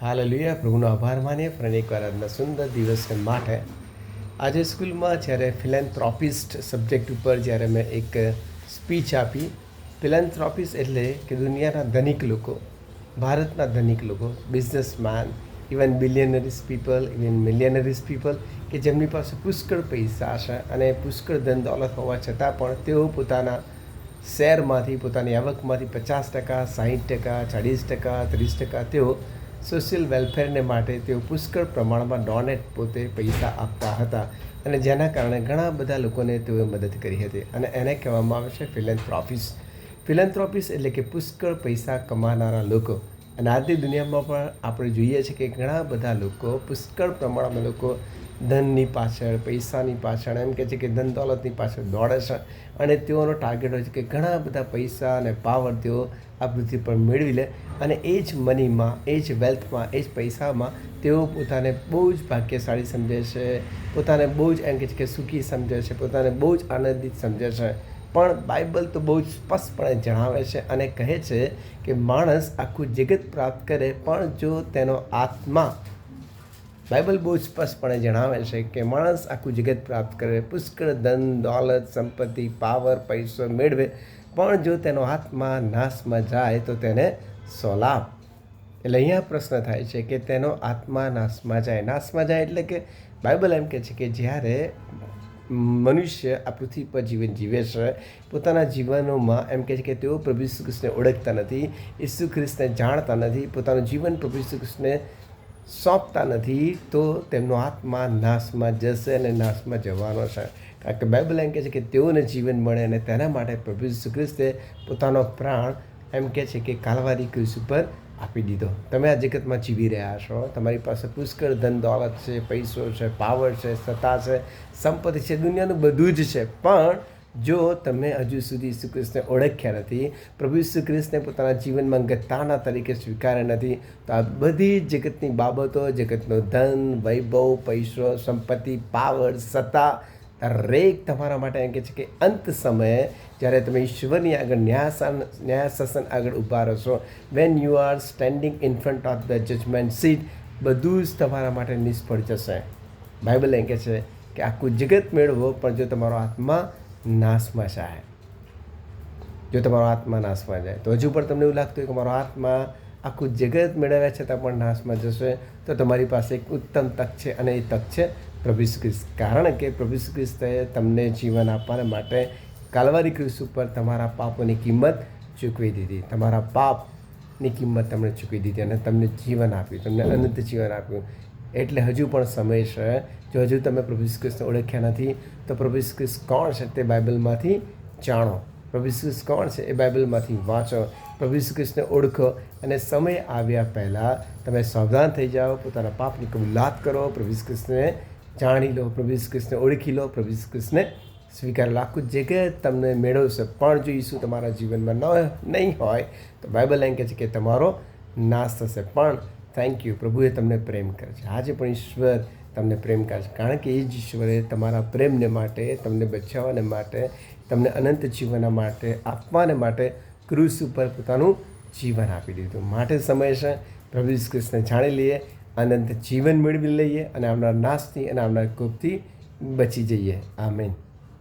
Hallelujah, પ્રભુનો આભાર માનીએ ફરી એકવાર આજના સુંદર દિવસને માટે. આજે સ્કૂલમાં જ્યારે ફિલેન્થ્રોપિસ્ટ સબ્જેક્ટ ઉપર જ્યારે મેં એક સ્પીચ આપી. ફિલેન્થ્રોપિસ્ટ એટલે કે દુનિયાના ધનિક લોકો, ભારતના ધનિક લોકો, businessmen, even billionaires people, even millionaires people, કે જેમની પાસે પુષ્કળ પૈસા છે અને પુષ્કળ ધન દોલત હોવા છતાં પણ તેઓ પોતાના શેરમાંથી, પોતાની આવકમાંથી 50%, 60%, 40%, 30% તેઓ સોશિયલ વેલફેરને માટે તેઓ પુષ્કળ પ્રમાણમાં ડોનેટ પોતે પૈસા આપતા હતા, અને જેના કારણે ઘણા બધા લોકોને તેઓએ મદદ કરી હતી. અને એને કહેવામાં આવે છે ફિલેન્થ્રોપિસ્ટ. ફિલેન્થ્રોપિસ્ટ એટલે કે પુષ્કળ પૈસા કમાનારા લોકો. અને આજની દુનિયામાં પણ આપણે જોઈએ છીએ કે ઘણા બધા લોકો, પુષ્કળ પ્રમાણમાં લોકો ધનની પાછળ, પૈસાની પાછળ, એમ કહે છે કે ધન દોલતની પાછળ દોડે છે, અને તેઓનો ટાર્ગેટ હોય છે કે ઘણા બધા પૈસા અને પાવર તેઓ આ પૃથ્વી પર મેળવી લે, અને એ જ મનીમાં, એ જ વેલ્થમાં, એ જ પૈસામાં તેઓ પોતાને બહુ જ ભાગ્યશાળી સમજે છે, પોતાને બહુ જ એમ કહે છે કે સુખી સમજે છે, પોતાને બહુ જ આનંદિત સમજે છે. પણ બાઇબલ તો બહુ જ સ્પષ્ટપણે જણાવે છે અને કહે છે કે માણસ આખું જગત પ્રાપ્ત કરે, પણ જો તેનો આત્મા, બાઇબલ બહુ સ્પષ્ટપણે જણાવે છે કે માણસ આખું જગત પ્રાપ્ત કરે, પુષ્કળ ધન દોલત સંપત્તિ પાવર પૈસો મેળવે, પણ જો તેનો આત્મા નાશમાં જાય તો તેને શો લાભ? એટલે અહીંયા પ્રશ્ન થાય છે કે તેનો આત્મા નાશમાં જાય. નાશમાં જાય એટલે કે બાઇબલ એમ કહે છે કે જ્યારે મનુષ્ય આ પૃથ્વી પર જીવન જીવે છે, પોતાના જીવનોમાં એમ કહે છે કે તેઓ પ્રભુ ઈસુ ખ્રિસ્તને ઓળખતા નથી, ઈસુ ખ્રિસ્તને જાણતા નથી, પોતાનું જીવન પ્રભુ ઈસુ ખ્રિસ્તને સોંપતા નથી, તો તેમનો આત્મા નાશમાં જશે અને નાશમાં જવાનો છે. કારણ કે બાઇબલ એમ કહે છે કે તેઓને જીવન મળે, અને તેના માટે પ્રભુ ઈસુ ખ્રિસ્તે પોતાનો પ્રાણ એમ કહે છે કે કાલવારી ક્રુસ ઉપર આપી દીધો. તમે આ જગતમાં જીવી રહ્યા છો, તમારી પાસે પુષ્કળ ધન દોલત છે, પૈસો છે, પાવર છે, સત્તા છે, સંપત્તિ છે, દુનિયાનું બધું જ છે, પણ જો તમે હજુ સુધી ઈસુ ખ્રિસ્તને ઓળખ્યા નથી, પ્રભુ ઈસુ ખ્રિસ્તને પોતાના જીવનમાં ગતાના તરીકે સ્વીકાર્યા નથી, તો આ બધી જગતની બાબતો, જગતનો ધન, વૈભવ, પૈસો, સંપત્તિ, પાવર, સત્તા, દરેક તમારા માટે એમ કહે છે કે અંત સમયે જ્યારે તમે ઈશ્વરની આગળ ન્યાયાસન આગળ ઊભા રહેશો, when you are standing in front of the judgement seat, બધું જ તમારા માટે નિષ્ફળ જશે. બાઇબલ એમ કહે છે કે આખું જગત મેળવો, પણ જો તમારો આત્મા નાશમાં જાય, જો તમારો આત્મા નાશમાં જાય, તો હજુ પણ તમને એવું લાગતું હોય કે મારો આત્મા આખું જગત મેળવ્યા છતાં પણ નાશમાં જશે, તો તમારી પાસે એક ઉત્તમ તક છે, અને એ તક છે પ્રભુ ઈસુ ખ્રિસ્ત. કારણ કે પ્રભુ ઈસુ ખ્રિસ્તે તમને જીવન આપવાને માટે કાલવારી ક્રુસ ઉપર તમારા પાપોની કિંમત ચૂકવી દીધી, તમારા પાપની કિંમત તમને ચૂકવી દીધી, અને તમને જીવન આપ્યું, તમને અનંત જીવન આપ્યું. એટલે હજુ પણ સમય છે. જો હજુ તમે પ્રભુ ઈસુ ખ્રિસ્તને ઓળખ્યા નથી, તો પ્રભુ ઈસુ ખ્રિસ્ત કોણ છે તે બાઇબલમાંથી જાણો, પ્રભુ ઈસુ ખ્રિસ્ત કોણ છે એ બાઇબલમાંથી વાંચો, પ્રભુ ઈસુ ખ્રિસ્તને ઓળખો, અને સમય આવ્યા પહેલાં તમે સાવધાન થઈ જાઓ, પોતાના પાપની કબૂલાત કરો, પ્રભુ ઈસુ ખ્રિસ્તને જાણી લો, પ્રભુ ઈસુ ખ્રિસ્તને ઓળખી લો, પ્રભુ ઈસુ ખ્રિસ્તને સ્વીકારેલો. આખું જગત તમને મેળવશે, પણ જો ઈસુ તમારા જીવનમાં નહીં હોય, તો બાઇબલ એમ કહે છે કે તમારો નાશ થશે. પણ થેન્ક યુ, પ્રભુએ તમને પ્રેમ કરે છે. આજે પણ ઈશ્વર તમને પ્રેમ કરે છે, કારણ કે એ જ ઈશ્વરે તમારા પ્રેમને માટે, તમને બચાવવાને માટે, તમને અનંત જીવન માટે આપવાને માટે ક્રુસ ઉપર પોતાનું જીવન આપી દીધું. માટે સમય છે પ્રભુ ઈસુ ખ્રિસ્તને જાણી લઈએ, અનંત જીવન મેળવી લઈએ, અને આવનાર નાશથી અને આવનાર કોપથી બચી જઈએ. આમેન.